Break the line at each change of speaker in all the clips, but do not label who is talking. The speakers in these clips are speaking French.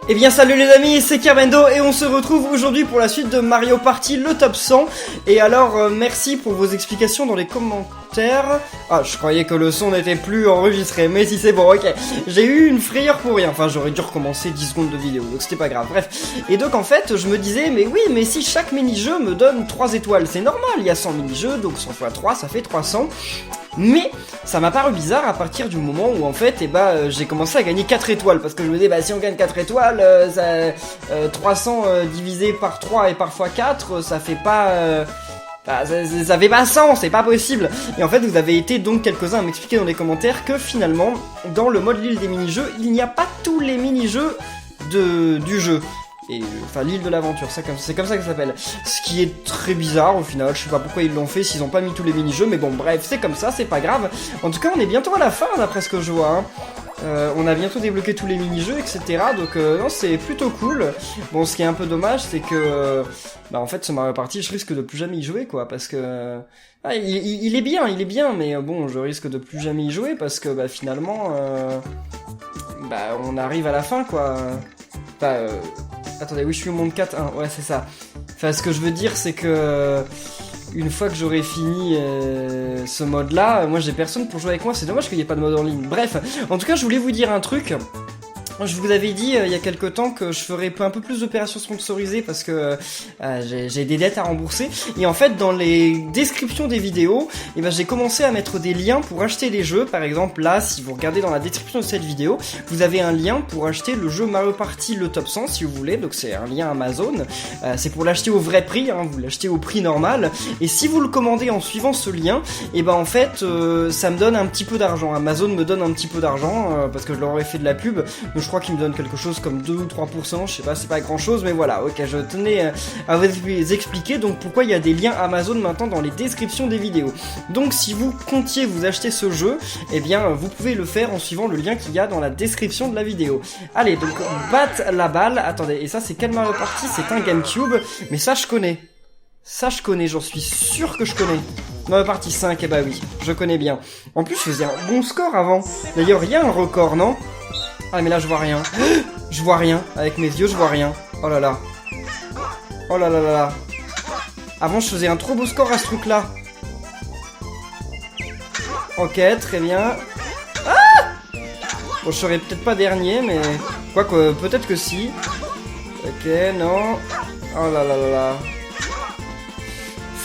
Eh bien salut les amis, c'est Kerbendo et on se retrouve aujourd'hui pour la suite de Mario Party, le top 100. Et alors merci pour vos explications dans les commentaires. Ah, je croyais que le son n'était plus enregistré, mais si c'est bon, ok. J'ai eu une frayeur pour rien, enfin j'aurais dû recommencer 10 secondes de vidéo, donc c'était pas grave, bref. Et donc en fait, je me disais, mais oui, mais si chaque mini-jeu me donne 3 étoiles, c'est normal, il y a 100 mini-jeux, donc 100 x 3, ça fait 300. Mais ça m'a paru bizarre à partir du moment où en fait j'ai commencé à gagner 4 étoiles, parce que je me disais si on gagne 4 étoiles 300 divisé par 3 et par fois 4 ça fait pas ça fait pas 100, c'est pas possible. Et en fait vous avez été donc quelques-uns à m'expliquer dans les commentaires que finalement dans le mode l'île des mini-jeux il n'y a pas tous les mini-jeux du jeu. Et enfin l'île de l'aventure, c'est comme ça que ça s'appelle. Ce qui est très bizarre au final, je sais pas pourquoi ils l'ont fait s'ils ont pas mis tous les mini-jeux, mais bon bref, c'est comme ça, c'est pas grave. En tout cas on est bientôt à la fin d'après ce que je vois, hein. On a bientôt débloqué tous les mini-jeux, etc. Donc non, c'est plutôt cool. Bon, ce qui est un peu dommage, c'est que en fait ce Mario Party, je risque de plus jamais y jouer, quoi, parce que il est bien, mais bon, je risque de plus jamais y jouer parce que finalement, on arrive à la fin, quoi. Attendez, oui, je suis au monde 4-1, ouais, c'est ça. Enfin, ce que je veux dire, c'est que une fois que j'aurai fini ce mode-là, moi j'ai personne pour jouer avec moi, c'est dommage qu'il n'y ait pas de mode en ligne. Bref, en tout cas, je voulais vous dire un truc. Je vous avais dit il y a quelques temps que je ferais un peu plus d'opérations sponsorisées parce que j'ai des dettes à rembourser. Et en fait, dans les descriptions des vidéos, j'ai commencé à mettre des liens pour acheter les jeux. Par exemple, là, si vous regardez dans la description de cette vidéo, vous avez un lien pour acheter le jeu Mario Party, le top 100, si vous voulez. Donc c'est un lien Amazon. C'est pour l'acheter au vrai prix, hein, vous l'achetez au prix normal. Et si vous le commandez en suivant ce lien, en fait, ça me donne un petit peu d'argent. Amazon me donne un petit peu d'argent parce que je leur ai fait de la pub. Donc je crois qu'il me donne quelque chose comme 2 ou 3%, je sais pas, c'est pas grand chose, mais voilà, ok, je tenais à vous expliquer donc pourquoi il y a des liens Amazon maintenant dans les descriptions des vidéos. Donc si vous comptiez vous acheter ce jeu, vous pouvez le faire en suivant le lien qu'il y a dans la description de la vidéo. Allez, donc batte la balle, attendez, et ça c'est quel Mario Party? C'est un GameCube, mais ça je connais. Ça je connais, j'en suis sûr que je connais. Mario Party 5, oui, je connais bien. En plus je faisais un bon score avant. D'ailleurs il y a un record, non? Ah mais là je vois rien. Je vois rien. Avec mes yeux je vois rien. Oh là là. Oh là là là là. Avant je faisais un trop beau score à ce truc là. Ok, très bien. Ah bon, je serais peut-être pas dernier, mais quoique peut-être que si. Ok, non. Oh là là là là.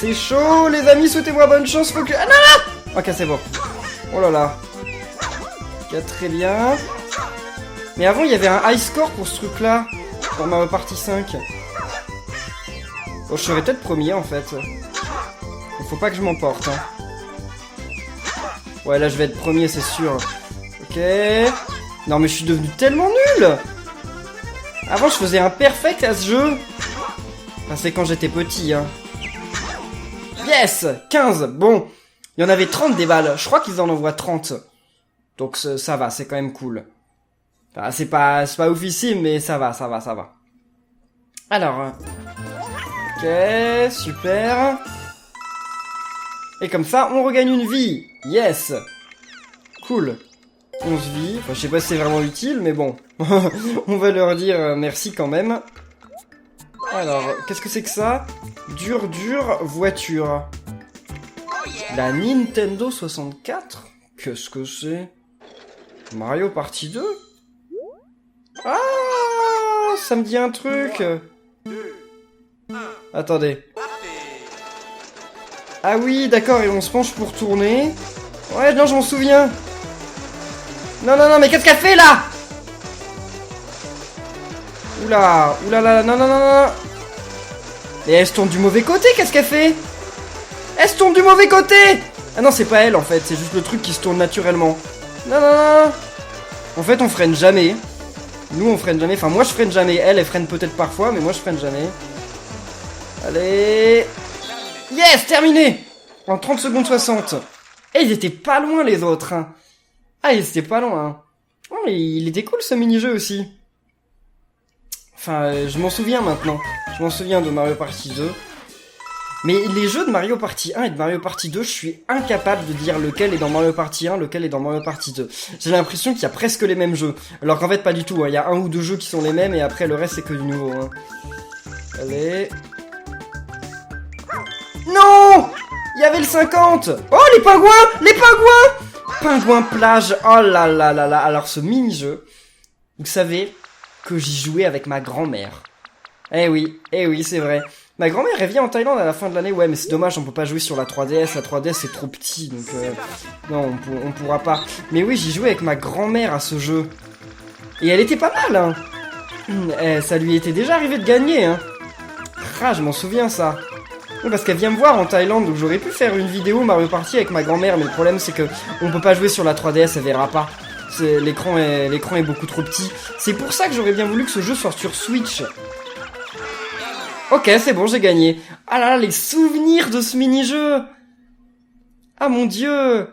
C'est chaud les amis, souhaitez-moi bonne chance. Faut que... Ah non non. Ok, c'est bon. Oh là là. Ok, très bien. Mais avant, il y avait un high score pour ce truc-là, pour Mario Party 5. Bon, je serais peut-être premier, en fait. Il faut pas que je m'emporte, hein. Ouais, là, je vais être premier, c'est sûr. Ok. Non, mais je suis devenu tellement nul. Avant, je faisais un perfect à ce jeu. Enfin, c'est quand j'étais petit, hein. Yes 15. Bon. Il y en avait 30 des balles. Je crois qu'ils en envoient 30. Donc, ça va, c'est quand même cool. Enfin, c'est pas oufissime, mais ça va. Alors, ok, super. Et comme ça, on regagne une vie. Yes. Cool. 11 vies. Enfin, je sais pas si c'est vraiment utile, mais bon. On va leur dire merci quand même. Alors, qu'est-ce que c'est que ça? Dur voiture. La Nintendo 64? Qu'est-ce que c'est? Mario Party 2? Ah, ça me dit un truc. Attendez. Ah oui, d'accord, et on se penche pour tourner. Ouais, non, je m'en souviens. Non, mais qu'est-ce qu'elle fait, là? Oula, oulala, non. Et elle se tourne du mauvais côté, qu'est-ce qu'elle fait? Elle se tourne du mauvais côté. Ah non, c'est pas elle, en fait, c'est juste le truc qui se tourne naturellement. Non. En fait, on freine jamais. Nous on freine jamais, enfin moi je freine jamais, elle freine peut-être parfois, mais moi je freine jamais. Allez. Yes, terminé. En 30 secondes 60. Et ils étaient pas loin les autres, hein. Ah, ils étaient pas loin, hein. Oh, mais il était cool ce mini-jeu aussi. Enfin, je m'en souviens maintenant. Je m'en souviens de Mario Party 2. Mais les jeux de Mario Party 1 et de Mario Party 2, je suis incapable de dire lequel est dans Mario Party 1, lequel est dans Mario Party 2. J'ai l'impression qu'il y a presque les mêmes jeux. Alors qu'en fait, pas du tout. Il y a un ou deux jeux qui sont les mêmes et après, le reste, c'est que du nouveau. Hein. Allez. Non! Il y avait le 50! Oh, les pingouins! Les pingouins! Pingouins plage. Oh là là là là. Alors, ce mini-jeu, vous savez que j'y jouais avec ma grand-mère. Eh oui, c'est vrai. Ma grand-mère, elle vient en Thaïlande à la fin de l'année. Ouais, mais c'est dommage, on peut pas jouer sur la 3DS. La 3DS, c'est trop petit, donc... non, on pourra pas. Mais oui, j'y jouais avec ma grand-mère à ce jeu. Et elle était pas mal, hein. Ça lui était déjà arrivé de gagner, hein. Ah, je m'en souviens, ça. Oui, parce qu'elle vient me voir en Thaïlande, donc j'aurais pu faire une vidéo Mario Party avec ma grand-mère. Mais le problème, c'est que on peut pas jouer sur la 3DS, elle verra pas. L'écran est beaucoup trop petit. C'est pour ça que j'aurais bien voulu que ce jeu soit sur Switch. Ok, c'est bon, j'ai gagné. Ah là là, les souvenirs de ce mini-jeu. Ah mon dieu.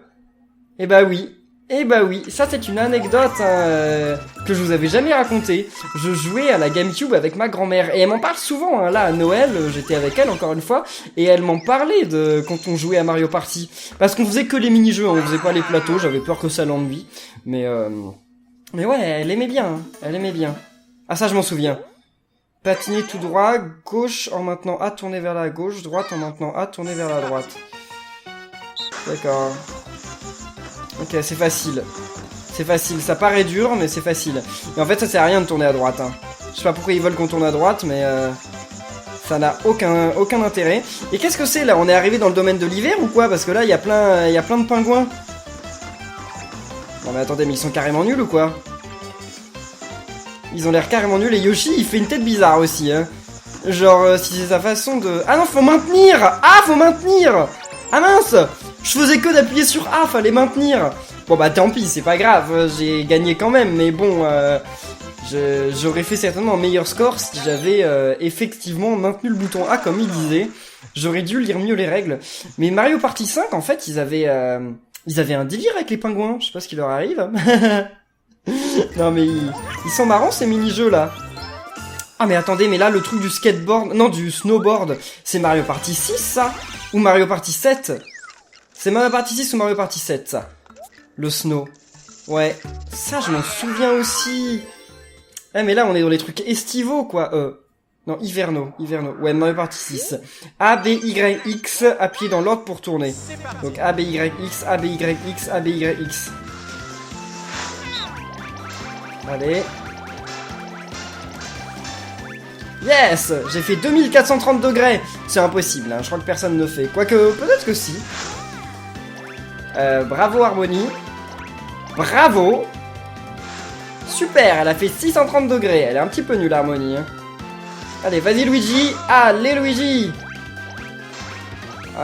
Eh bah oui, ça c'est une anecdote que je vous avais jamais racontée. Je jouais à la GameCube avec ma grand-mère et elle m'en parle souvent. Hein. Là à Noël, j'étais avec elle encore une fois et elle m'en parlait de quand on jouait à Mario Party. Parce qu'on faisait que les mini-jeux, on faisait pas les plateaux. J'avais peur que ça l'ennuie, mais ouais, elle aimait bien. Hein. Elle aimait bien. Ah ça je m'en souviens. Patiner tout droit, gauche en maintenant A tourner vers la gauche, droite en maintenant A tourner vers la droite. D'accord. Ok, c'est facile. C'est facile, ça paraît dur, mais c'est facile. Mais en fait, ça sert à rien de tourner à droite. Hein. Je sais pas pourquoi ils veulent qu'on tourne à droite, mais ça n'a aucun intérêt. Et qu'est-ce que c'est là? On est arrivé dans le domaine de l'hiver ou quoi? Parce que là, il y a plein de pingouins. Non mais attendez, mais ils sont carrément nuls ou quoi? Ils ont l'air carrément nuls et Yoshi il fait une tête bizarre aussi hein. Genre si c'est sa façon de... Ah non faut maintenir. Ah faut maintenir. Ah mince. Je faisais que d'appuyer sur A, fallait maintenir. Bon bah tant pis c'est pas grave. J'ai gagné quand même mais bon j'aurais fait certainement un meilleur score si j'avais effectivement maintenu le bouton A comme il disait. J'aurais dû lire mieux les règles. Mais Mario Party 5 en fait ils avaient un délire avec les pingouins. Je sais pas ce qui leur arrive. Non mais ils sont marrants ces mini-jeux là. Ah mais attendez, mais là le truc du skateboard, non du snowboard, c'est Mario Party 6 ça? Ou Mario Party 7? C'est Mario Party 6 ou Mario Party 7 ça? Le snow. Ouais, ça je m'en souviens aussi. Ah mais là on est dans les trucs estivaux quoi. Non, hivernaux. Ouais, Mario Party 6. A, B, Y, X, appuyez dans l'ordre pour tourner. Donc A, B, Y, X, A, B, Y, X, A, B, Y, X. Allez. Yes! J'ai fait 2430 degrés. C'est impossible, hein. Je crois que personne ne fait. Quoique, peut-être que si. Bravo Harmonie. Bravo. Super, elle a fait 630 degrés. Elle est un petit peu nulle Harmonie. Hein. Allez, vas-y Luigi. Allez Luigi.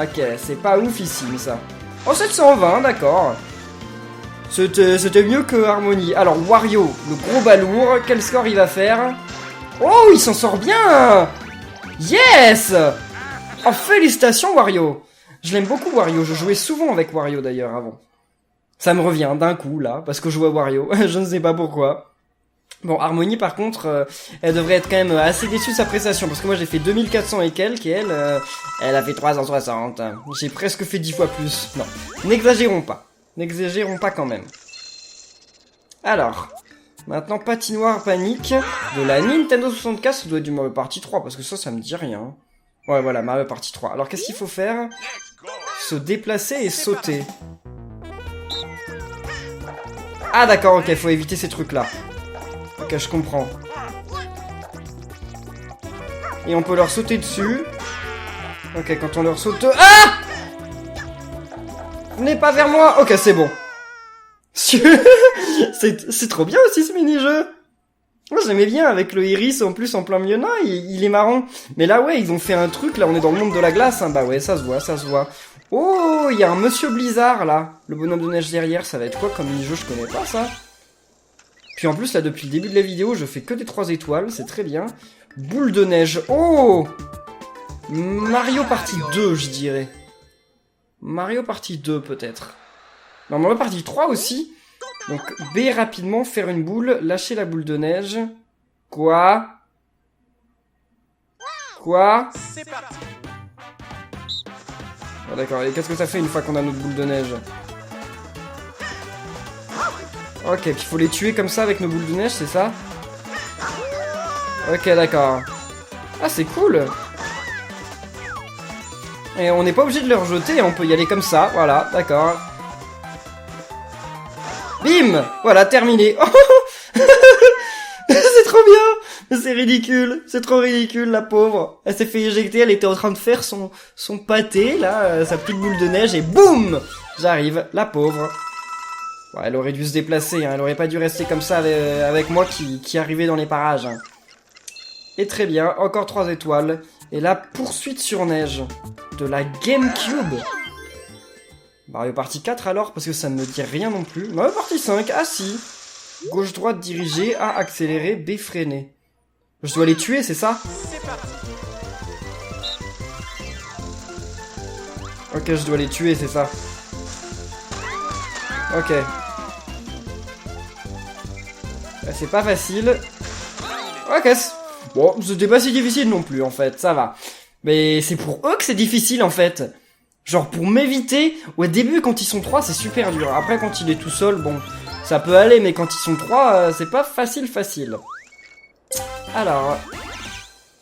Ok, c'est pas ouf ici, mais ça. Oh, 720, d'accord. C'était mieux que Harmonie. Alors, Wario, le gros balourd, quel score il va faire? Oh, il s'en sort bien! Yes! Oh, félicitations, Wario! Je l'aime beaucoup, Wario. Je jouais souvent avec Wario, d'ailleurs, avant. Ça me revient d'un coup, là, parce que je joue à Wario. Je ne sais pas pourquoi. Bon, Harmonie, par contre, elle devrait être quand même assez déçue de sa prestation, parce que moi, j'ai fait 2400 et quelques, et elle a fait 360. J'ai presque fait 10 fois plus. Non, n'exagérons pas. N'exagérons pas quand même. Alors, maintenant patinoire panique de la Nintendo 64, ça doit être du Mario Party 3, parce que ça me dit rien. Ouais, voilà, Mario Party 3. Alors, qu'est-ce qu'il faut faire? Se déplacer et sauter. Ah d'accord, ok, faut éviter ces trucs-là. Ok, je comprends. Et on peut leur sauter dessus. Ok, quand on leur saute... Ah! Venez pas vers moi. Ok, c'est bon. C'est trop bien aussi ce mini-jeu. Moi j'aimais bien avec le iris en plus en plein milieu. Non, il est marrant. Mais là ouais, ils ont fait un truc. Là on est dans le monde de la glace. Hein. Bah ouais, ça se voit. Oh, il y a un Monsieur Blizzard là. Le bonhomme de neige derrière. Ça va être quoi comme mini-jeu? Je connais pas ça. Puis en plus là depuis le début de la vidéo, je fais que des 3 étoiles. C'est très bien. Boule de neige. Oh, Mario Party 2 je dirais. Mario Party 2 peut-être. Non, Mario Party 3 aussi. Donc B rapidement, faire une boule, lâcher la boule de neige. Quoi? Ah, d'accord, et qu'est-ce que ça fait une fois qu'on a notre boule de neige? Ok, puis il faut les tuer comme ça avec nos boules de neige, c'est ça? Ok, d'accord. Ah, c'est cool! Et on n'est pas obligé de les rejeter, on peut y aller comme ça, voilà, d'accord. Bim! Voilà, terminé. C'est trop bien! C'est ridicule, c'est trop ridicule, la pauvre. Elle s'est fait éjecter, elle était en train de faire son pâté, là, sa petite boule de neige, et boum! J'arrive, la pauvre. Ouais, elle aurait dû se déplacer, hein, elle aurait pas dû rester comme ça avec moi qui arrivait dans les parages. Hein. Et très bien, encore 3 étoiles. Et la poursuite sur neige de la GameCube. Mario Party 4 alors, parce que ça ne me dit rien non plus. Mario Party 5, ah si. Gauche-droite dirigée, A accéléré, B freiné. Je dois les tuer, c'est ça? Ok, je dois les tuer, c'est ça. Ok. C'est pas facile. Ok. Bon, c'était pas si difficile non plus, en fait, ça va. Mais c'est pour eux que c'est difficile, en fait. Genre, pour m'éviter, au début, quand ils sont 3, c'est super dur. Après, quand il est tout seul, bon, ça peut aller, mais quand ils sont 3, c'est pas facile. Alors,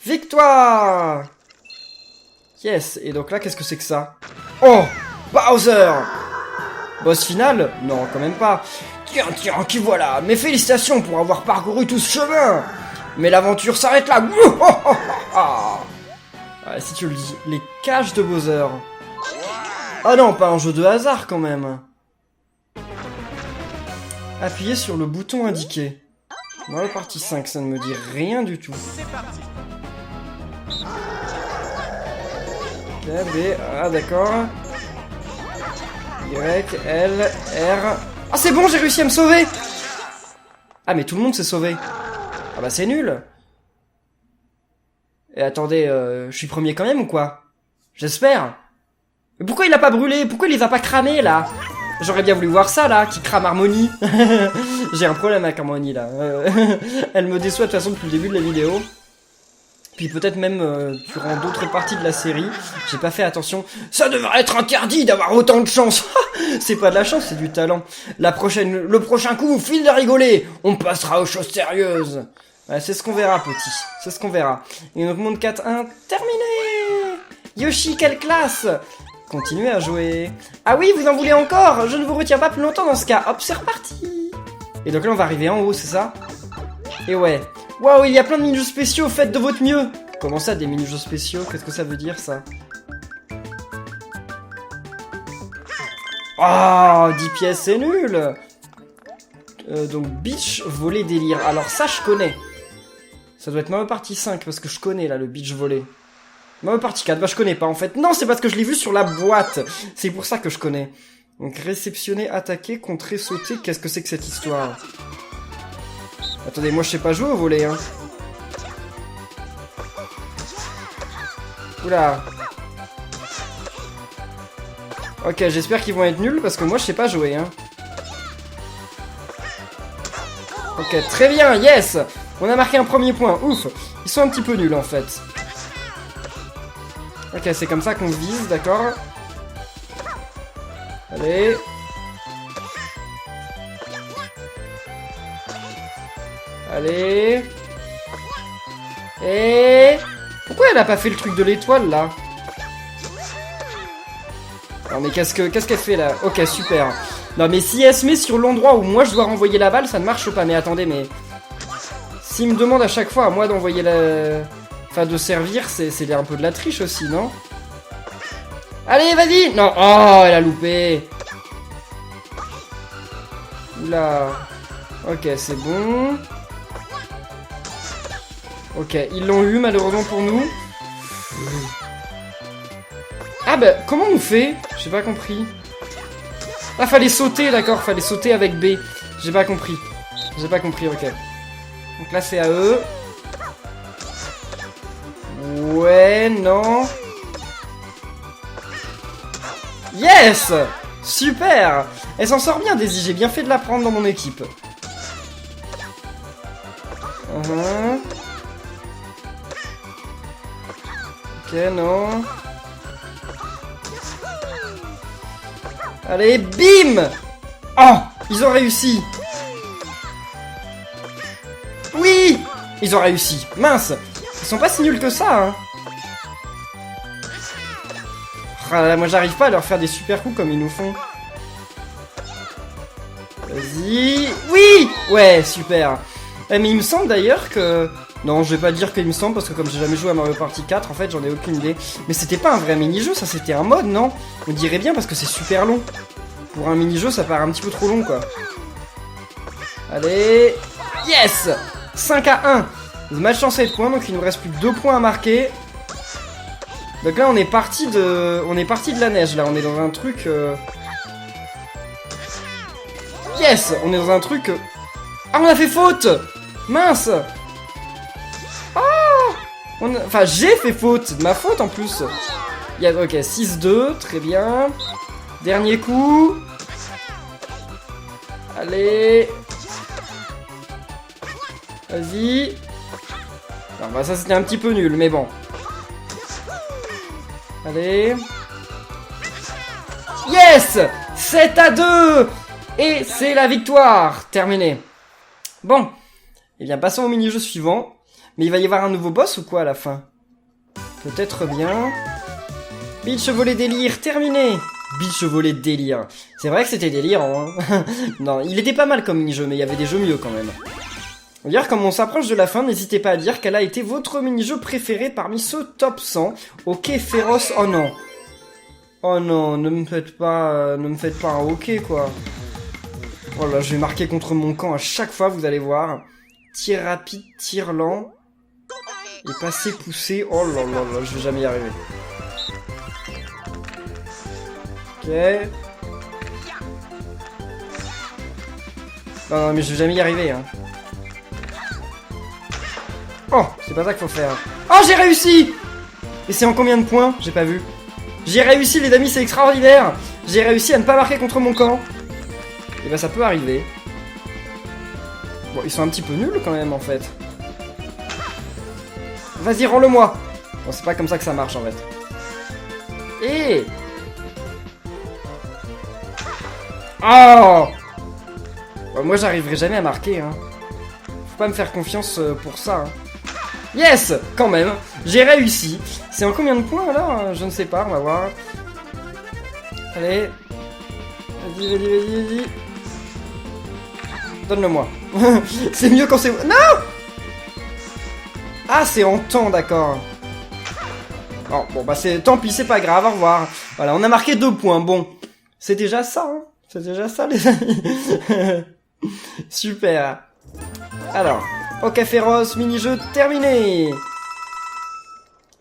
victoire! Yes, et donc là, qu'est-ce que c'est que ça? Oh! Bowser! Boss final? Non, quand même pas. Tiens, qui voilà! Mes félicitations pour avoir parcouru tout ce chemin! Mais l'aventure s'arrête là! Ouais, si tu le dis, les cages de Bowser. Ah non, pas un jeu de hasard quand même. Appuyez sur le bouton indiqué. Dans la partie 5, ça ne me dit rien du tout. Ok, B, A, d'accord. Y, L, R... Ah c'est bon, j'ai réussi à me sauver! Ah mais tout le monde s'est sauvé. Ah bah c'est nul. Et attendez, je suis premier quand même ou quoi? J'espère. Mais pourquoi il a pas brûlé? Pourquoi il les a pas cramés là? J'aurais bien voulu voir ça là, qui crame Harmonie. J'ai un problème avec Harmonie là. Elle me déçoit de toute façon depuis le début de la vidéo. Puis peut-être même durant d'autres parties de la série. J'ai pas fait attention. Ça devrait être interdit d'avoir autant de chance. C'est pas de la chance, c'est du talent. Le prochain coup, file de rigoler. On passera aux choses sérieuses. Ouais, c'est ce qu'on verra, petit. C'est ce qu'on verra. Et donc, monde 4-1, terminé. Yoshi, quelle classe! Continuez à jouer. Ah oui, vous en voulez encore? Je ne vous retiens pas plus longtemps dans ce cas. Hop, c'est reparti. Et donc là, on va arriver en haut, c'est ça? Et ouais. Waouh, il y a plein de mini-jeux spéciaux, faites de votre mieux. Comment ça, des mini-jeux spéciaux? Qu'est-ce que ça veut dire, ça? Oh, 10 pièces, c'est nul. Donc, beach, volley, délire. Alors ça, je connais. Ça doit être Mario Party 5, parce que je connais, là, le beach volley. Mario Party 4, bah je connais pas, en fait. Non, c'est parce que je l'ai vu sur la boîte. C'est pour ça que je connais. Donc, réceptionner, attaquer, contrer, sauter. Qu'est-ce que c'est que cette histoire? Attendez, moi, je sais pas jouer au volley, hein. Oula. Ok, j'espère qu'ils vont être nuls, parce que moi, je sais pas jouer, hein. Ok, très bien, yes! On a marqué un premier point, ouf! Ils sont un petit peu nuls, en fait. Ok, c'est comme ça qu'on vise, d'accord? Allez. Allez. Et... Pourquoi elle a pas fait le truc de l'étoile, là? Non, mais qu'est-ce qu'elle fait, là? Ok, super. Non, mais si elle se met sur l'endroit où moi je dois renvoyer la balle, ça ne marche pas. Mais attendez, mais... S'il me demande à chaque fois à moi d'envoyer la... Enfin, de servir, c'est un peu de la triche aussi, non? Allez, vas-y! Non, oh, elle a loupé. Oula. Ok, c'est bon. Ok, ils l'ont eu, malheureusement pour nous. Ah bah, comment on fait? J'ai pas compris. Ah, fallait sauter, d'accord, fallait sauter avec B. J'ai pas compris. J'ai pas compris, ok. Donc là, c'est à eux. Ouais, non. Yes! Super! Elle s'en sort bien, Daisy. J'ai bien fait de la prendre dans mon équipe. Ok, non. Allez, bim! Oh! Ils ont réussi! Oui! Ils ont réussi. Mince! Ils sont pas si nuls que ça, hein. Ah là, moi j'arrive pas à leur faire des super coups comme ils nous font. Vas-y. Oui! Ouais, super. Mais il me semble d'ailleurs que... Non, je vais pas dire qu'il me semble, parce que comme j'ai jamais joué à Mario Party 4, en fait, j'en ai aucune idée. Mais c'était pas un vrai mini-jeu, ça c'était un mode, non? On dirait bien, parce que c'est super long. Pour un mini-jeu, ça paraît un petit peu trop long, quoi. Allez. Yes! 5-1. Match en 7 points, donc il nous reste plus que 2 points à marquer. Donc là, on est parti de la neige, là. On est dans un truc... Yes! On est dans un truc... Ah, on a fait faute! Mince! Enfin, j'ai fait faute, de ma faute en plus. Il y a... Ok, 6-2, très bien. Dernier coup. Allez. Vas-y. Non, bah ça c'était un petit peu nul, mais bon. Allez. Yes! 7-2! Et c'est la victoire! Terminé. Bon. Eh bien, passons au mini-jeu suivant. Mais il va y avoir un nouveau boss ou quoi à la fin? Peut-être bien. Beach volley délire, terminé. Beach volley délire. C'est vrai que c'était délirant, hein. Non, il était pas mal comme mini-jeu, mais il y avait des jeux mieux quand même. D'ailleurs, comme on s'approche de la fin, n'hésitez pas à dire quel a été votre mini-jeu préféré parmi ce top 100. Ok, féroce, oh non. Oh non, ne me faites pas un ok, quoi. Oh là, je vais marquer contre mon camp à chaque fois, vous allez voir. Tir rapide, tir lent. Et passer, pousser. Oh là là là, je vais jamais y arriver. Ok. Non, mais je vais jamais y arriver, hein. Oh, c'est pas ça qu'il faut faire. Oh, j'ai réussi! Et c'est en combien de points? J'ai pas vu. J'ai réussi, les amis, c'est extraordinaire! J'ai réussi à ne pas marquer contre mon camp. Et bah, ça peut arriver. Bon, ils sont un petit peu nuls quand même, en fait. Vas-y, rends-le-moi! Bon, c'est pas comme ça que ça marche, en fait. Et... Oh! Bon, moi, j'arriverai jamais à marquer, hein. Faut pas me faire confiance pour ça, hein. Yes! Quand même, j'ai réussi. C'est en combien de points, alors? Je ne sais pas, on va voir. Allez. Vas-y, vas-y, vas-y, vas-y. Donne-le-moi. C'est mieux quand c'est... Non! Ah, c'est en temps, d'accord. Oh, bon, bah c'est... Tant pis, c'est pas grave, au revoir. Voilà, on a marqué 2 points, bon. C'est déjà ça, hein. C'est déjà ça, les amis. Super. Alors, ok féroce, mini-jeu terminé.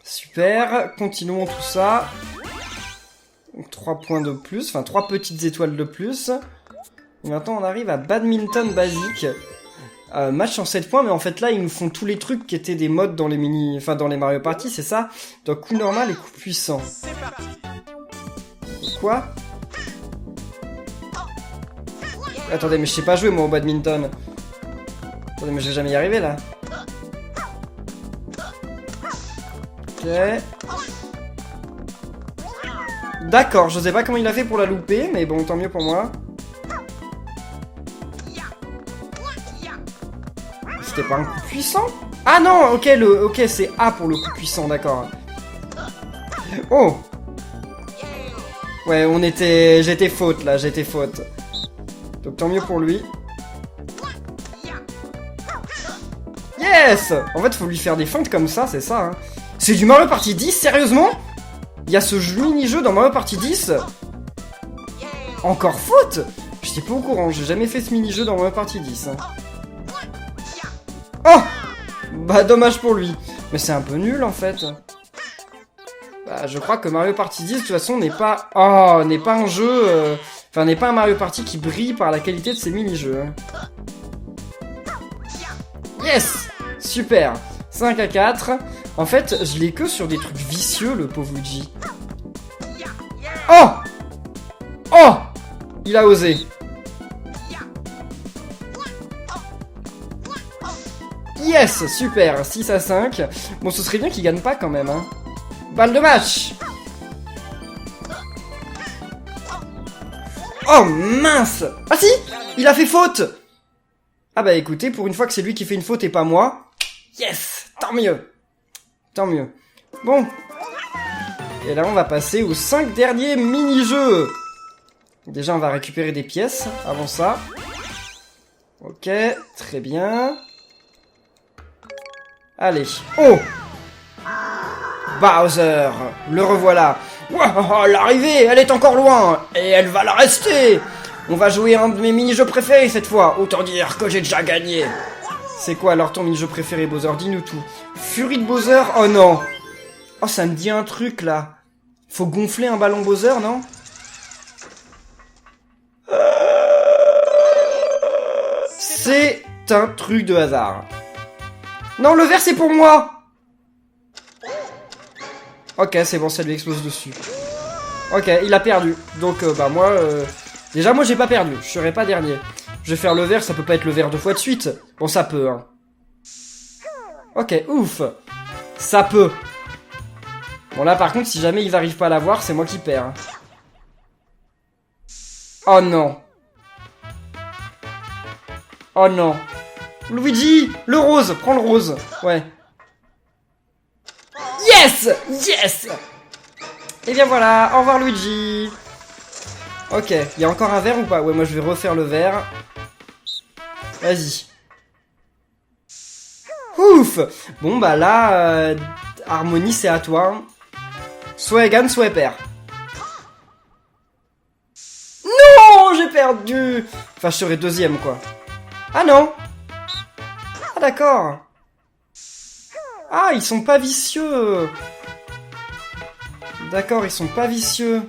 Super, continuons tout ça. 3 points de plus, enfin 3 petites étoiles de plus. Et maintenant, on arrive à badminton basique. Match en 7 points, mais en fait là ils nous font tous les trucs qui étaient des modes dans les enfin dans les Mario Party, c'est ça? Donc coup normal et coup puissant. Quoi? Attendez, mais je sais pas jouer moi au badminton. Attendez, mais je vais jamais y arriver là. Ok. D'accord, je sais pas comment il a fait pour la louper, mais bon, tant mieux pour moi. C'était pas un coup puissant? Ah non, ok, ok, c'est A pour le coup puissant, d'accord. Oh! Ouais, j'étais faute, là, j'étais faute. Donc tant mieux pour lui. Yes! En fait, faut lui faire des feintes comme ça, c'est ça, hein. C'est du Mario Party 10, sérieusement? Il y a ce mini-jeu dans Mario Party 10? Encore faute? J'étais pas au courant, j'ai jamais fait ce mini-jeu dans Mario Party 10. Hein. Oh! Bah dommage pour lui. Mais c'est un peu nul en fait. Bah je crois que Mario Party 10 de toute façon n'est pas... Oh, n'est pas un jeu... Enfin n'est pas un Mario Party qui brille par la qualité de ses mini-jeux. Yes! Super! 5-4. En fait, je l'ai que sur des trucs vicieux, le pauvre Luigi. Oh! Oh! Il a osé. Yes! Super! 6-5. Bon, ce serait bien qu'il gagne pas quand même, hein. Balle de match! Oh mince! Ah si! Il a fait faute! Ah bah écoutez, pour une fois que c'est lui qui fait une faute et pas moi. Yes! Tant mieux! Tant mieux. Bon. Et là on va passer aux 5 derniers mini-jeux. Déjà on va récupérer des pièces avant ça. Ok, très bien. Allez. Oh! Bowser! Le revoilà! Wow, l'arrivée, elle est encore loin! Et elle va la rester! On va jouer un de mes mini-jeux préférés cette fois! Autant dire que j'ai déjà gagné! C'est quoi alors ton mini-jeu préféré, Bowser? Dis-nous tout. Furie de Bowser? Oh non! Oh, ça me dit un truc là! Faut gonfler un ballon Bowser, non? C'est un truc de hasard. Non, le verre c'est pour moi! Ok, c'est bon, ça lui explose dessus. Ok, il a perdu. Donc, bah moi... Déjà, moi j'ai pas perdu. Je serai pas dernier. Je vais faire le verre, ça peut pas être le verre 2 fois de suite. Bon, ça peut, hein. Ok, ouf. Ça peut. Bon, là, par contre, si jamais il n'arrive pas à l'avoir, c'est moi qui perds. Oh non. Oh non. Luigi, le rose. Prends le rose. Ouais. Yes! Yes! Et bien voilà, au revoir Luigi. Ok, il y a encore un verre ou pas? Ouais, moi je vais refaire le verre. Vas-y. Ouf! Bon bah là, Harmonie c'est à toi. Soit elle gagne, soit elle perd. Non! J'ai perdu! Enfin, je serai deuxième quoi. Ah non! Ah d'accord. Ah, ils sont pas vicieux. D'accord, ils sont pas vicieux.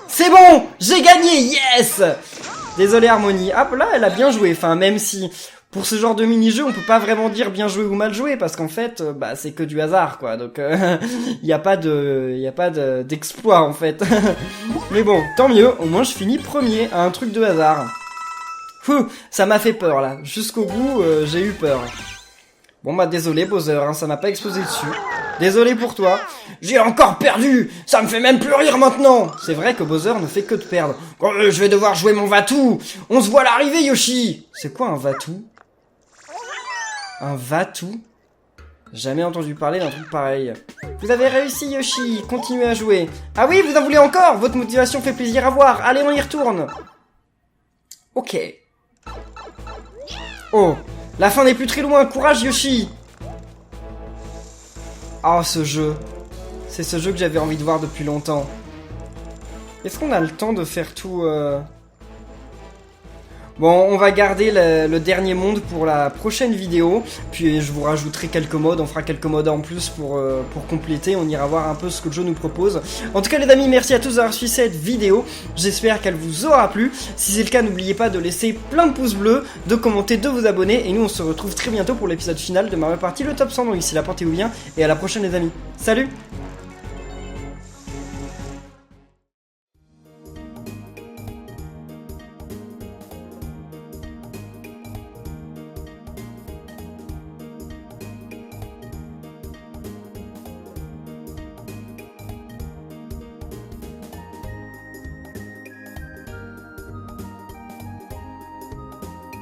C'est bon! J'ai gagné! Yes! Désolé Harmonie. Ah là, elle a bien joué. Enfin, même si pour ce genre de mini-jeu, on peut pas vraiment dire bien joué ou mal joué, parce qu'en fait, bah c'est que du hasard, quoi. Donc, y a pas d'exploit, en fait. Mais bon, tant mieux. Au moins, je finis premier à un truc de hasard. Ça m'a fait peur, là. Jusqu'au bout, j'ai eu peur. Bon bah désolé Bowser, hein, ça m'a pas explosé dessus. Désolé pour toi. J'ai encore perdu. Ça me fait même plus rire maintenant. C'est vrai que Bowser ne fait que de perdre. Je vais devoir jouer mon Vatou. On se voit à l'arrivée Yoshi. C'est quoi un Vatou? Un Vatou? Jamais entendu parler d'un truc pareil. Vous avez réussi Yoshi. Continuez à jouer. Ah oui, vous en voulez encore? Votre motivation fait plaisir à voir. Allez, on y retourne. Ok. Oh. La fin n'est plus très loin, courage Yoshi! Oh ce jeu. C'est ce jeu que j'avais envie de voir depuis longtemps. Est-ce qu'on a le temps de faire tout Bon, on va garder le dernier monde pour la prochaine vidéo. Puis je vous rajouterai quelques modes, on fera quelques modes en plus pour compléter. On ira voir un peu ce que le jeu nous propose. En tout cas les amis, merci à tous d'avoir suivi cette vidéo. J'espère qu'elle vous aura plu. Si c'est le cas, n'oubliez pas de laisser plein de pouces bleus, de commenter, de vous abonner. Et nous on se retrouve très bientôt pour l'épisode final de Mario Party, le top 100. Donc ici là, portez-vous bien et à la prochaine les amis. Salut!